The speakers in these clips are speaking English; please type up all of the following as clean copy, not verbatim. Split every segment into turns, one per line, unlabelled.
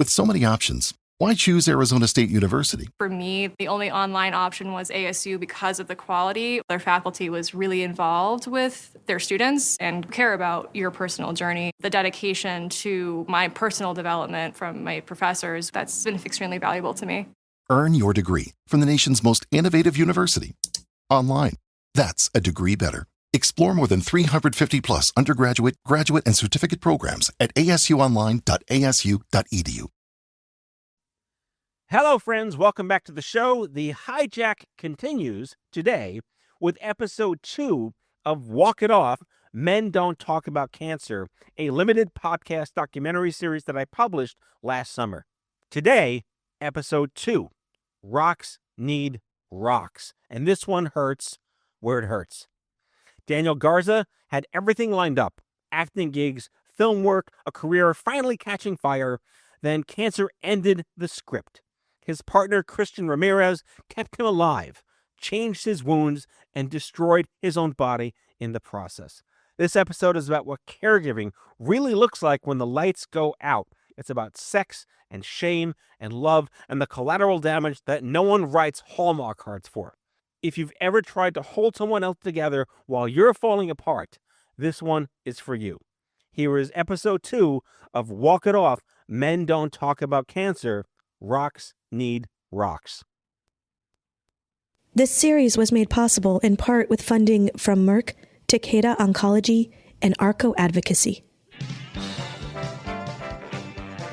With so many options, why choose Arizona State University?
For me, the only online option was ASU because of the quality. Their faculty was really involved with their students and care about your personal journey. The dedication to my personal development from my professors, that's been extremely valuable to me.
Earn your degree from the nation's most innovative university. Online. That's a degree better. Explore more than 350 plus undergraduate, graduate, and certificate programs at asuonline.asu.edu.
Hello, friends. Welcome back to the show. The hijack continues today with episode 2 of Walk It Off, Men Don't Talk About Cancer, a limited podcast documentary series that I published last summer. Today, episode 2, Rocks Need Rocks. And this one hurts where it hurts. Daniel Garza had everything lined up: acting gigs, film work, a career finally catching fire. Then cancer ended the script. His partner, Christian Ramirez, kept him alive, changed his wounds, and destroyed his own body in the process. This episode is about what caregiving really looks like when the lights go out. It's about sex and shame and love and the collateral damage that no one writes Hallmark cards for. If you've ever tried to hold someone else together while you're falling apart, this one is for you. Here is episode 2 of Walk It Off, Men Don't Talk About Cancer, Rocks Need Rocks.
This series was made possible in part with funding from Merck, Takeda Oncology, and ARCO Advocacy.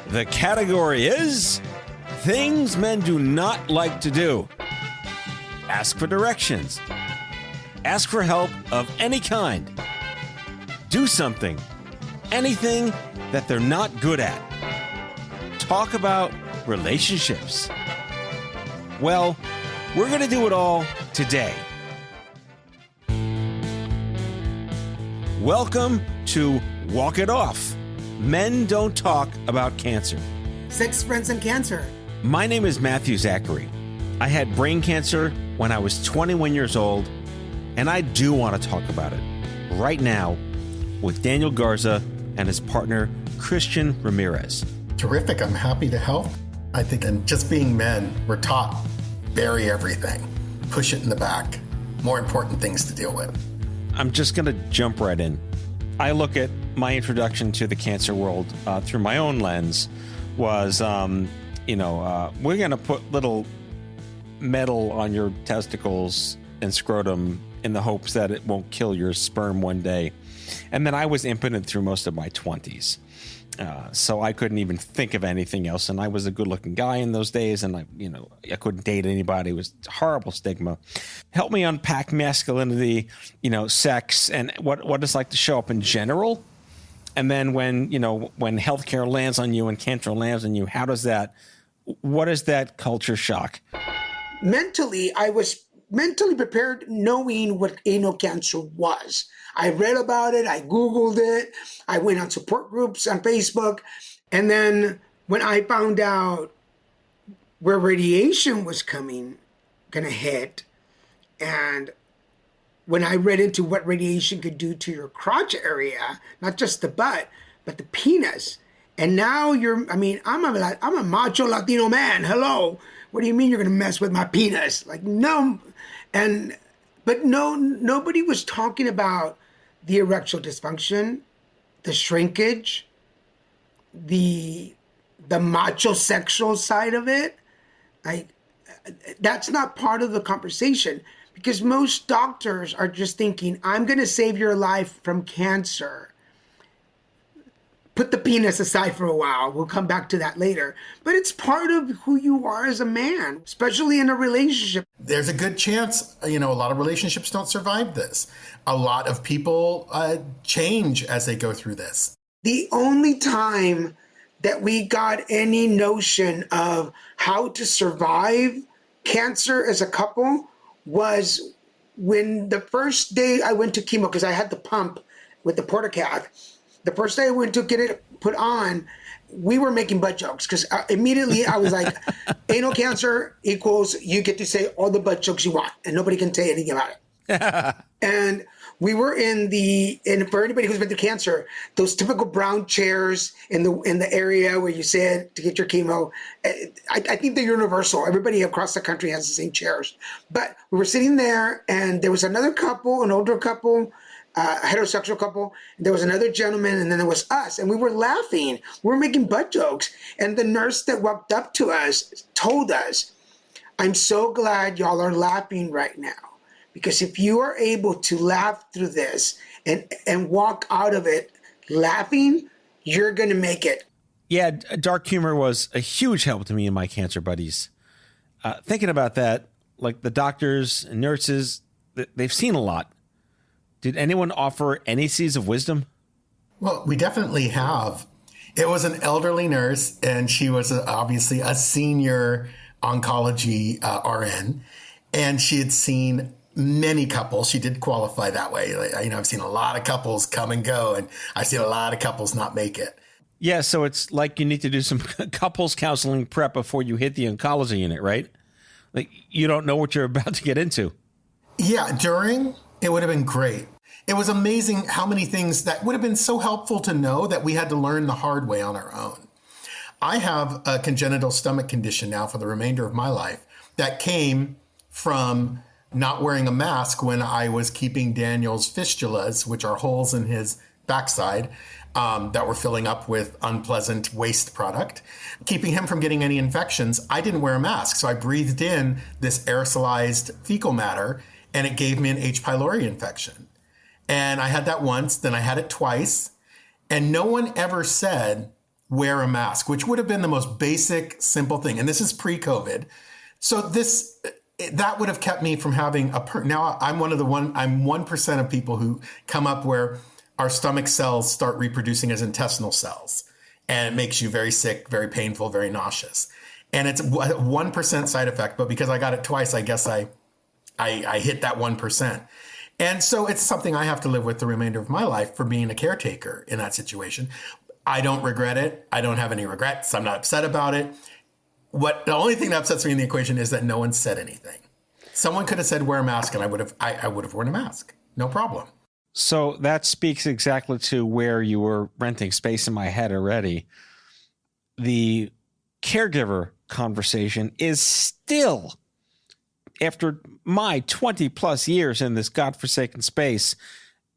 The category is things men do not like to do. Ask for directions. Ask for help of any kind. Do something. Anything that they're not good at. Talk about relationships. Well, we're going to do it all today. Welcome to Walk It Off. Men Don't Talk About Cancer.
Sex, friends, and cancer.
My name is Matthew Zachary. I had brain cancer when I was 21 years old, and I do want to talk about it right now with Daniel Garza and his partner, Christian Ramirez.
Terrific. I'm happy to help. I think in just being men, we're taught bury everything, push it in the back, more important things to deal with.
I'm just going to jump right in. I look at my introduction to the cancer world through my own lens was, we're going to put little metal on your testicles and scrotum in the hopes that it won't kill your sperm one day. And then I was impotent through most of my 20s. So I couldn't even think of anything else. And I was a good looking guy in those days. And I couldn't date anybody. It was a horrible stigma. Help me unpack masculinity, sex, and what it's like to show up in general. And then when healthcare lands on you and cancer lands on you, what is that culture shock?
Mentally, I was mentally prepared knowing what anal cancer was. I read about it. I Googled it. I went on support groups on Facebook. And then when I found out where radiation was going to hit, and when I read into what radiation could do to your crotch area, not just the butt, but the penis. And now I'm a macho Latino man. Hello. What do you mean you're going to mess with my penis? Like, no. But nobody was talking about the erectile dysfunction, the shrinkage, the macho sexual side of it. That's not part of the conversation, because most doctors are just thinking, I'm going to save your life from cancer. Put the penis aside for a while. We'll come back to that later. But it's part of who you are as a man, especially in a relationship.
There's a good chance, a lot of relationships don't survive this. A lot of people change as they go through this.
The only time that we got any notion of how to survive cancer as a couple was when the first day I went to chemo, because I had the pump with the portacath. The first day I went to get it put on, we were making butt jokes, because immediately I was like, anal cancer equals you get to say all the butt jokes you want and nobody can say anything about it. And we were and for anybody who's been through cancer, those typical brown chairs in the area where you sit to get your chemo. I think they're universal. Everybody across the country has the same chairs. But we were sitting there, and there was another couple, an older couple, a heterosexual couple. There was another gentleman, and then there was us, and we were laughing. We were making butt jokes, and the nurse that walked up to us told us, "I'm so glad y'all are laughing right now. Because if you are able to laugh through this and walk out of it laughing, you're going to make it."
Yeah, dark humor was a huge help to me and my cancer buddies. Thinking about that, like the doctors and nurses, they've seen a lot. Did anyone offer any seeds of wisdom?
Well, we definitely have. It was an elderly nurse, and she was obviously a senior oncology RN, and she had seen many couples. She did qualify that way. I've seen a lot of couples come and go, and I've seen a lot of couples not make it.
Yeah, so it's like you need to do some couples counseling prep before you hit the oncology unit, right? Like you don't know what you're about to get into.
Yeah, during, it would have been great. It was amazing how many things that would have been so helpful to know that we had to learn the hard way on our own. I have a congenital stomach condition now for the remainder of my life that came from not wearing a mask when I was keeping Daniel's fistulas, which are holes in his backside that were filling up with unpleasant waste product, keeping him from getting any infections. I didn't wear a mask, so I breathed in this aerosolized fecal matter, and it gave me an H. pylori infection. And I had that once, then I had it twice, and no one ever said, wear a mask, which would have been the most basic, simple thing. And this is pre-COVID. So that would have kept me from having now I'm I'm 1% of people who come up where our stomach cells start reproducing as intestinal cells, and it makes you very sick, very painful, very nauseous. And it's a 1% side effect, but because I got it twice, I guess I hit that 1%. And so it's something I have to live with the remainder of my life for being a caretaker in that situation. I don't regret it. I don't have any regrets. I'm not upset about it. The only thing that upsets me in the equation is that no one said anything. Someone could have said wear a mask, and I would have worn a mask. No problem.
So that speaks exactly to where you were renting space in my head already. The caregiver conversation is still, after my 20 plus years in this godforsaken space,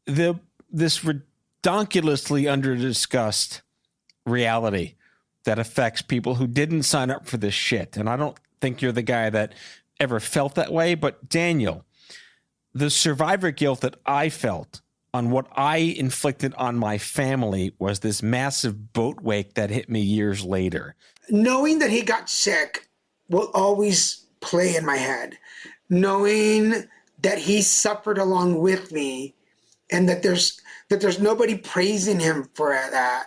this redonkulously under-discussed reality that affects people who didn't sign up for this shit. And I don't think you're the guy that ever felt that way. But Daniel, the survivor guilt that I felt on what I inflicted on my family was this massive boat wake that hit me years later.
Knowing that he got sick will always play in my head. Knowing that he suffered along with me, and that there's nobody praising him for that.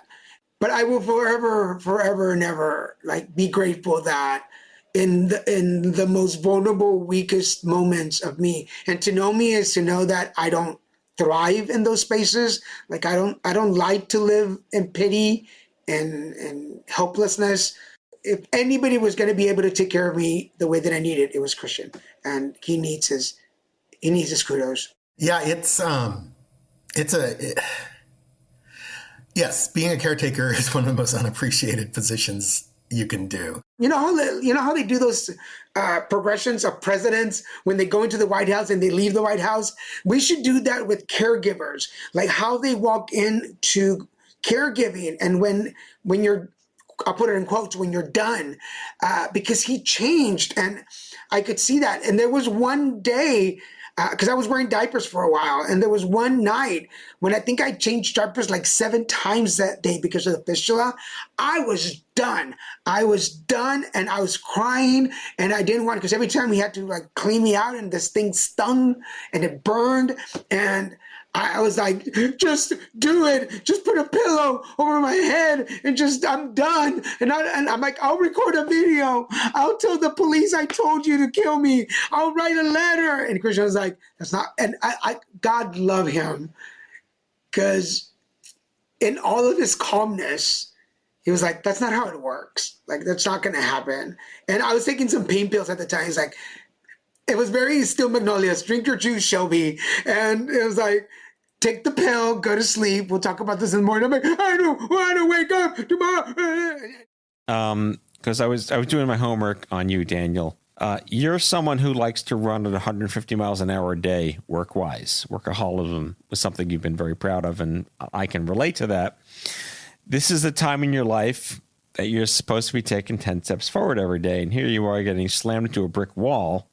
But I will forever and ever be grateful that in the most vulnerable, weakest moments of me, and to know me is to know that I don't thrive in those spaces. I don't like to live in pity and helplessness. If anybody was going to be able to take care of me the way that I needed, it was Christian, and he needs his kudos.
Yeah, yes, being a caretaker is one of the most unappreciated positions you can do.
You know how they do those progressions of presidents when they go into the White House and they leave the White House? We should do that with caregivers, like how they walk into caregiving, and when you're, I'll put it in quotes, when you're done, because he changed, and I could see that. And there was one day, because I was wearing diapers for a while, and there was one night when I think I changed diapers 7 times that day because of the fistula. I was done. And I was crying, and I didn't want, because every time he had to clean me out, and this thing stung and it burned, and I was like, just do it. Just put a pillow over my head and I'm done. And I'm like, I'll record a video. I'll tell the police I told you to kill me. I'll write a letter. And Christian was like, that's not, and God love him, because in all of his calmness, he was like, that's not how it works. That's not going to happen. And I was taking some pain pills at the time. He's like, it was very Steel Magnolias, drink your juice, Shelby. And it was like, take the pill, go to sleep. We'll talk about this in the morning. I'm like, I don't want to wake up tomorrow.
Because I was doing my homework on you, Daniel. You're someone who likes to run at 150 miles an hour a day, work-wise. Workaholism was something you've been very proud of, and I can relate to that. This is the time in your life that you're supposed to be taking 10 steps forward every day, and here you are getting slammed into a brick wall.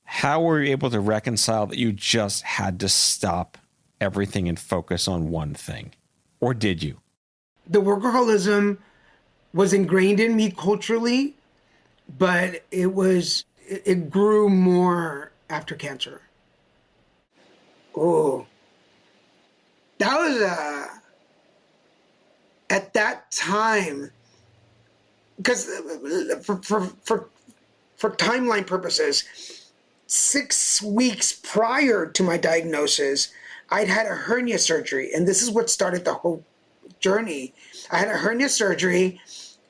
How were you able to reconcile that you just had to stop everything and focus on one thing? Or did you?
The workaholism was ingrained in me culturally, but it grew more after cancer. Oh, that was at that time, because for timeline purposes, 6 weeks prior to my diagnosis, I'd had a hernia surgery, and this is what started the whole journey. I had a hernia surgery,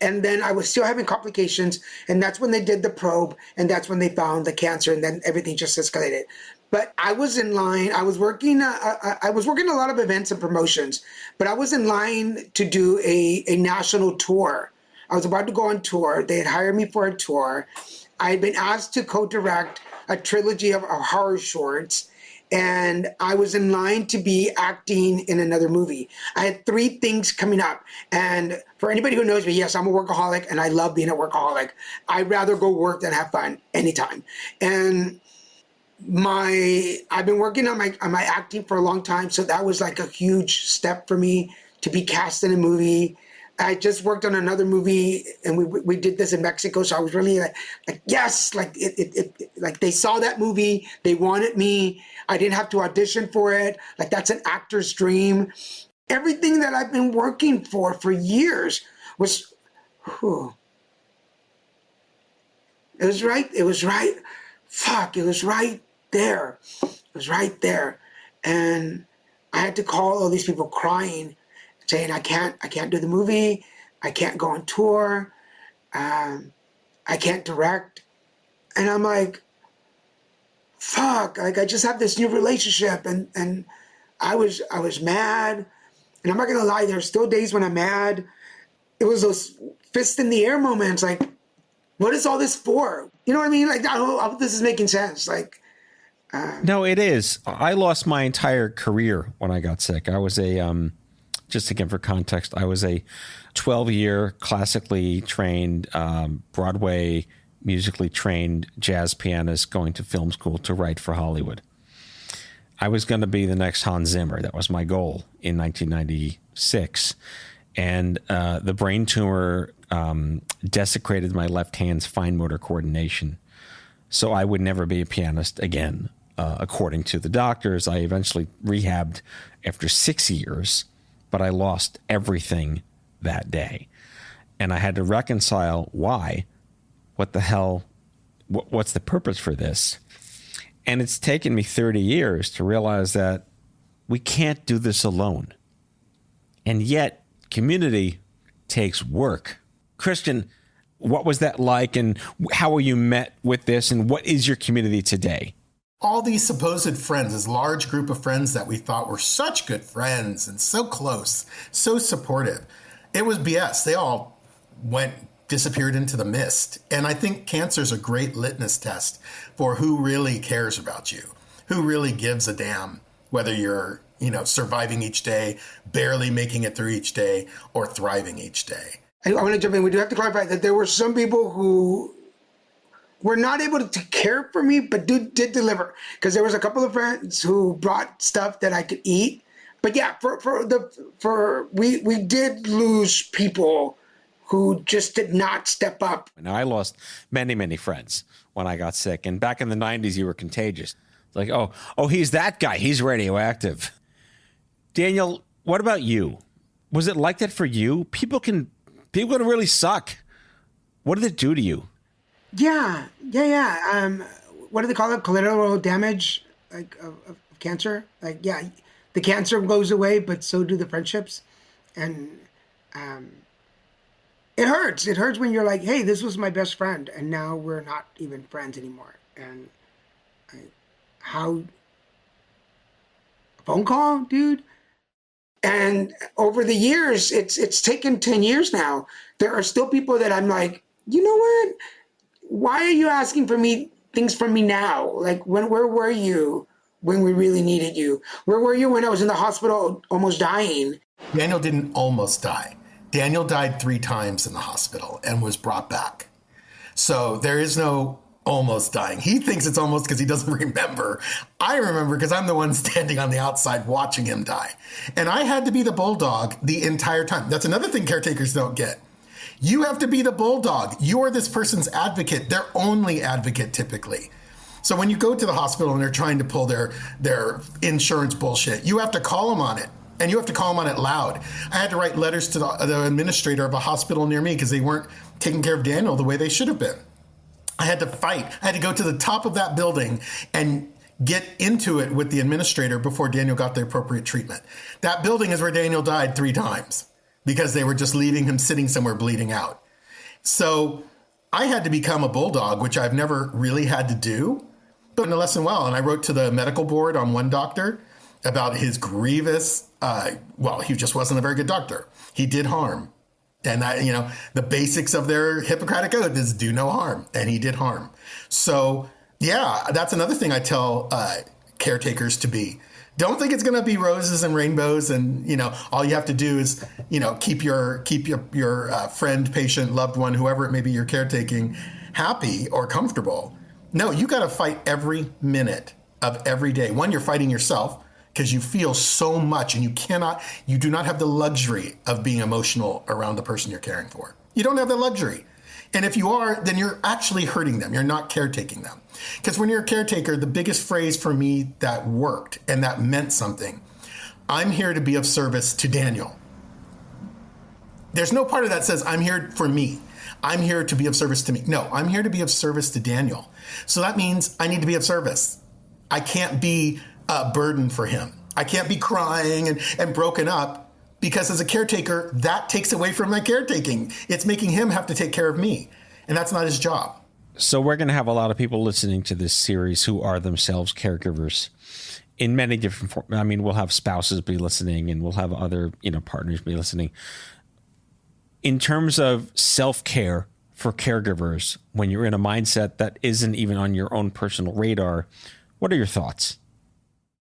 and then I was still having complications, and that's when they did the probe, and that's when they found the cancer, and then everything just escalated. But I was in line. I was working a lot of events and promotions, but I was in line to do a national tour. I was about to go on tour. They had hired me for a tour. I had been asked to co-direct a trilogy of horror shorts, and I was in line to be acting in another movie. I had 3 things coming up. And for anybody who knows me, yes, I'm a workaholic, and I love being a workaholic. I'd rather go work than have fun anytime. And I've been working on my acting for a long time, so that was like a huge step for me to be cast in a movie. I just worked on another movie, and we did this in Mexico, so I was really like yes, like like they saw that movie, they wanted me. I didn't have to audition for it. Like that's an actor's dream. Everything that I've been working for years was, it was right. It was right. Fuck, it was right there. It was right there, and I had to call all these people crying, saying I can't do the movie, I can't go on tour, I can't direct. And I'm like, fuck, like I just have this new relationship, and I was mad. And I'm not gonna lie, there's still days when I'm mad. It was those fist in the air moments, like, what is all this for? You know what I mean? Like, I hope this is making sense. Like,
no, it is. I lost my entire career when I got sick. I was just again for context, I was a 12-year classically trained, Broadway musically trained jazz pianist going to film school to write for Hollywood. I was going to be the next Hans Zimmer. That was my goal in 1996. And the brain tumor desecrated my left hand's fine motor coordination. So I would never be a pianist again. According to the doctors, I eventually rehabbed after 6 years, but I lost everything that day. And I had to reconcile why, what the hell, what's the purpose for this? And it's taken me 30 years to realize that we can't do this alone. And yet, community takes work. Christian, what was that like, and how were you met with this, and what is your community today?
All these supposed friends, this large group of friends that we thought were such good friends and so close, so supportive, it was BS. They all disappeared into the mist. And I think cancer is a great litmus test for who really cares about you, who really gives a damn, whether you're, surviving each day, barely making it through each day, or thriving each day.
I want to jump in. We do have to clarify that there were some people who were not able to care for me, but did deliver. Because there was a couple of friends who brought stuff that I could eat. But yeah, we did lose people who just did not step up.
Now, I lost many, many friends when I got sick. And back in the 90s, you were contagious. Like, oh, he's that guy. He's radioactive. Daniel, what about you? Was it like that for you? People can really suck. What did it do to you?
Yeah. What do they call it? Collateral damage, like of cancer. Like, yeah, the cancer goes away, but so do the friendships, and it hurts. It hurts when you're like, hey, this was my best friend, and now we're not even friends anymore. And how phone call, dude. And over the years, it's taken 10 years now. There are still people that I'm like, you know what? Why are you asking for me things from me now? Like, where were you when we really needed you? Where were you when I was in the hospital almost dying?
Daniel didn't almost die. Daniel died 3 times in the hospital and was brought back. So there is no almost dying. He thinks it's almost because he doesn't remember. I remember because I'm the one standing on the outside watching him die. And I had to be the bulldog the entire time. That's another thing caretakers don't get. You have to be the bulldog. You're this person's advocate, their only advocate typically. So when you go to the hospital and they're trying to pull their insurance bullshit, you have to call them on it. And you have to call them on it loud. I had to write letters to the administrator of a hospital near me because they weren't taking care of Daniel the way they should have been. I had to fight. I had to go to the top of that building and get into it with the administrator before Daniel got the appropriate treatment. That building is where Daniel died 3 times because they were just leaving him sitting somewhere bleeding out. So I had to become a bulldog, which I've never really had to do, but in a lesson well. And I wrote to the medical board on one doctor about his grievous, he just wasn't a very good doctor. He did harm. And that, the basics of their Hippocratic Oath is do no harm. And he did harm. So, yeah, that's another thing I tell caretakers to be. Don't think it's going to be roses and rainbows. And, all you have to do is, keep your friend, patient, loved one, whoever it may be you're caretaking, happy or comfortable. No, you got to fight every minute of every day. One, you're fighting yourself, because you feel so much and you do not have the luxury of being emotional around the person you're caring for. You don't have the luxury. And if you are, then you're actually hurting them. You're not caretaking them. Because when you're a caretaker, the biggest phrase for me that worked and that meant something, I'm here to be of service to Daniel. There's no part of that says I'm here for me. I'm here to be of service to me. No, I'm here to be of service to Daniel. So that means I need to be of service. I can't be a burden for him. I can't be crying and broken up because as a caretaker, that takes away from my caretaking. It's making him have to take care of me. And that's not his job.
So we're going to have a lot of people listening to this series who are themselves caregivers in many different forms. I mean, we'll have spouses be listening and we'll have other, partners be listening. In terms of self-care for caregivers, when you're in a mindset that isn't even on your own personal radar, what are your thoughts?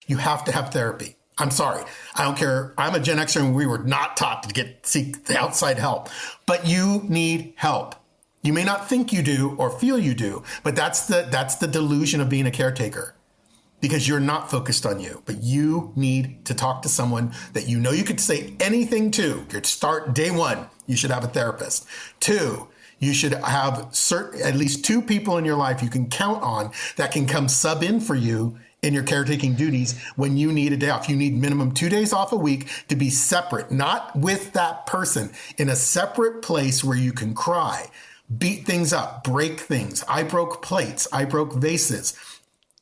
You
have to have therapy. I'm sorry. I don't care. I'm a Gen Xer and we were not taught to seek the outside help, but you need help. You may not think you do or feel you do, but that's the delusion of being a caretaker because you're not focused on you, but you need to talk to someone that you could say anything to. You'd start day 1. You should have a therapist. 2, you should have at least 2 people in your life you can count on that can come sub in for you in your caretaking duties when you need a day off. You need minimum 2 days off a week to be separate, not with that person, in a separate place where you can cry, beat things up, break things. I broke plates. I broke vases.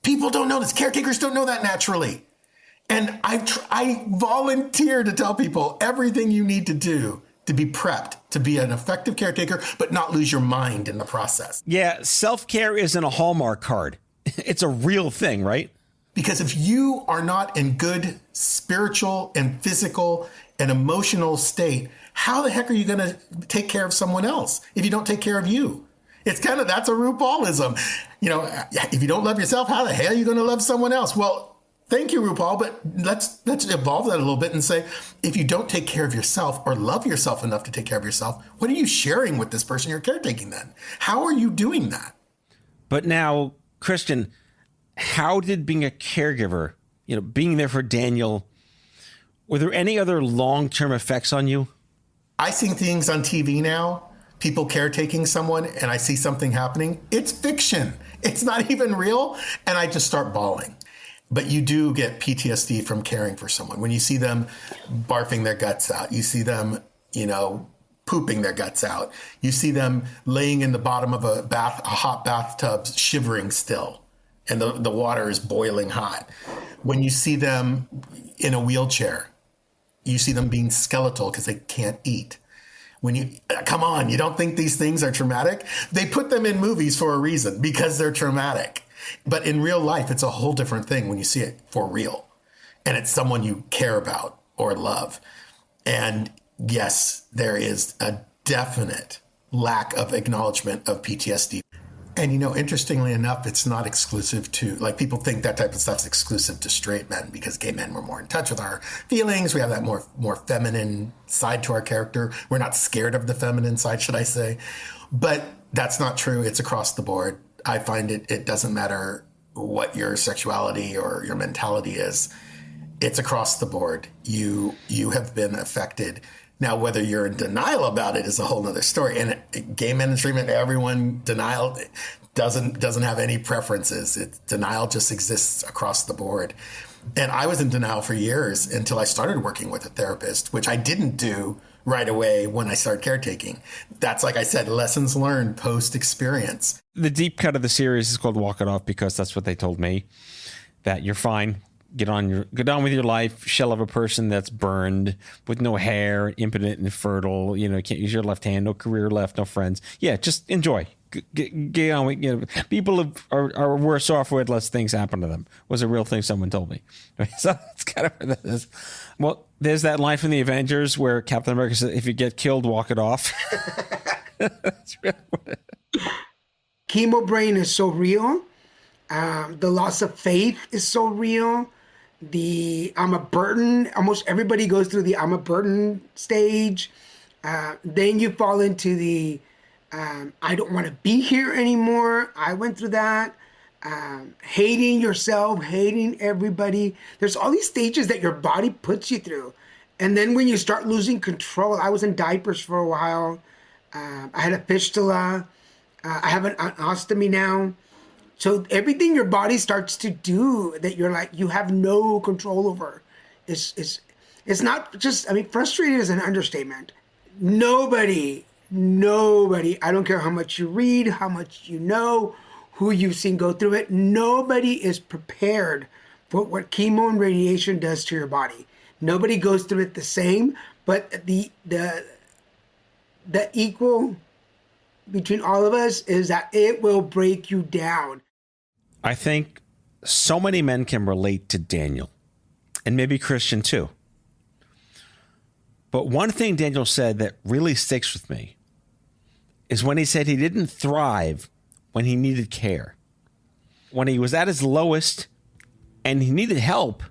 People don't know this. Caretakers don't know that naturally. And I volunteer to tell people everything you need to do to be prepped, to be an effective caretaker, but not lose your mind in the process.
Yeah, self-care isn't a Hallmark card. It's a real thing, right?
Because if you are not in good spiritual and physical and emotional state, how the heck are you going to take care of someone else if you don't take care of you? It's that's a RuPaulism. If you don't love yourself, how the hell are you going to love someone else? Well, thank you, RuPaul, but let's evolve that a little bit and say, if you don't take care of yourself or love yourself enough to take care of yourself, what are you sharing with this person you're caretaking then? How are you doing that?
But now, Christian, how did being a caregiver, being there for Daniel, were there any other long-term effects on you?
I see things on TV now, people caretaking someone, and I see something happening. It's fiction. It's not even real. And I just start bawling. But you do get PTSD from caring for someone. When you see them barfing their guts out, you see them, pooping their guts out. You see them laying in the bottom of a hot bathtub, shivering still. And the water is boiling hot. When you see them in a wheelchair, you see them being skeletal because they can't eat. Come on, you don't think these things are traumatic? They put them in movies for a reason, because they're traumatic. But in real life, it's a whole different thing when you see it for real. and it's someone you care about or love. And yes, there is a definite lack of acknowledgement of PTSD. And, interestingly enough, it's not exclusive to, like, people think that type of stuff's exclusive to straight men because gay men were more in touch with our feelings. We have that more feminine side to our character. We're not scared of the feminine side, should I say. But that's not true. It's across the board. I find it doesn't matter what your sexuality or your mentality is. It's across the board. You have been affected. Now, whether you're in denial about it is a whole nother story. And gay men and straight men, everyone, denial doesn't have any preferences. Denial just exists across the board. And I was in denial for years until I started working with a therapist, which I didn't do right away when I started caretaking. That's, like I said, lessons learned post-experience.
The deep cut of the series is called Walk It Off because that's what they told me, that you're fine. Go on with your life, shell of a person that's burned with no hair, impotent and fertile. Can't use your left hand, no career left, no friends. Yeah, just enjoy. Get on with, people are worse off with less things happen to them. Was a real thing someone told me. So that's kind of what that is. Well, there's that line from the Avengers where Captain America says, "If you get killed, walk it off." That's really what it is.
Chemo brain is so real. The loss of faith is so real. The I'm a burden. Almost everybody goes through the I'm a burden stage. Then you fall into the I don't want to be here anymore. I went through that. Hating yourself, hating everybody. There's all these stages that your body puts you through. And then when you start losing control, I was in diapers for a while. I had a fistula. I have an ostomy now. So everything your body starts to do that you're like, you have no control over. It's not just, frustrated is an understatement. Nobody, I don't care how much you read, how much you know, who you've seen go through it. Nobody is prepared for what chemo and radiation does to your body. Nobody goes through it the same, but the equal between all of us is that it will break you down.
I think so many men can relate to Daniel, and maybe Christian too. But one thing Daniel said that really sticks with me is when he said he didn't thrive when he needed care. When he was at his lowest and he needed help,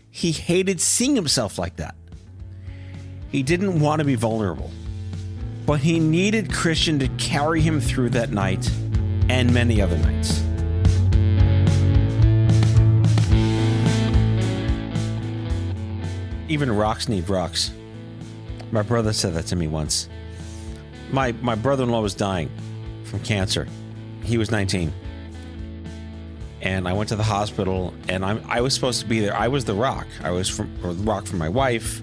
he hated seeing himself like that. He didn't want to be vulnerable, but he needed Christian to carry him through that night and many other nights. Even rocks need rocks. My brother said that to me once. My brother-in-law was dying from cancer. He was 19. And I went to the hospital, and I was supposed to be there. I was the rock. I was the rock for my wife,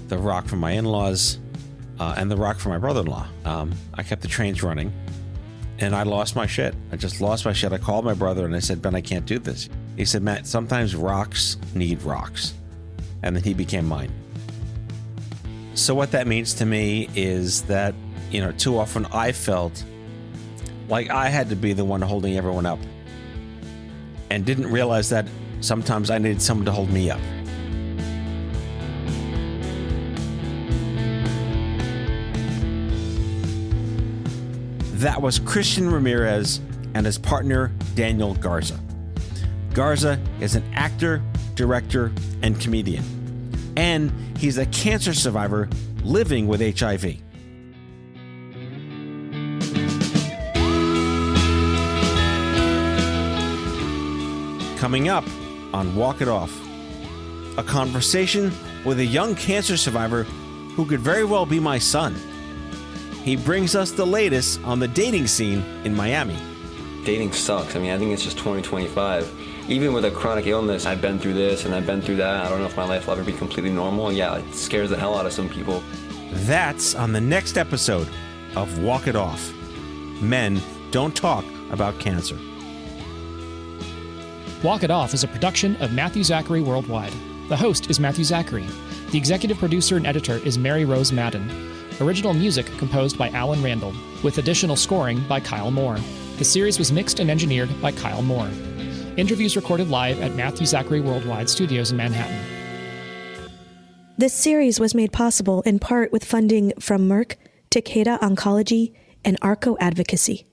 the rock for my in-laws, and the rock for my brother-in-law. I kept the trains running, and I lost my shit. I just lost my shit. I called my brother, and I said, "Ben, I can't do this." He said, "Matt, sometimes rocks need rocks." And then he became mine. So what that means to me is that, too often I felt like I had to be the one holding everyone up, and didn't realize that sometimes I needed someone to hold me up. That was Christian Ramirez and his partner, Daniel Garza. Garza is an actor, director, and comedian. And he's a cancer survivor living with HIV. Coming up on Walk It Off, a conversation with a young cancer survivor who could very well be my son. He brings us the latest on the dating scene in Miami.
Dating sucks. I think it's just 2025. Even with a chronic illness, I've been through this and I've been through that. I don't know if my life will ever be completely normal. And yeah, it scares the hell out of some people.
That's on the next episode of Walk It Off. Men don't talk about cancer.
Walk It Off is a production of Matthew Zachary Worldwide. The host is Matthew Zachary. The executive producer and editor is Mary Rose Madden. Original music composed by Alan Randall, with additional scoring by Kyle Moore. The series was mixed and engineered by Kyle Moore. Interviews recorded live at Matthew Zachary Worldwide Studios in Manhattan.
This series was made possible in part with funding from Merck, Takeda Oncology, and ARCO Advocacy.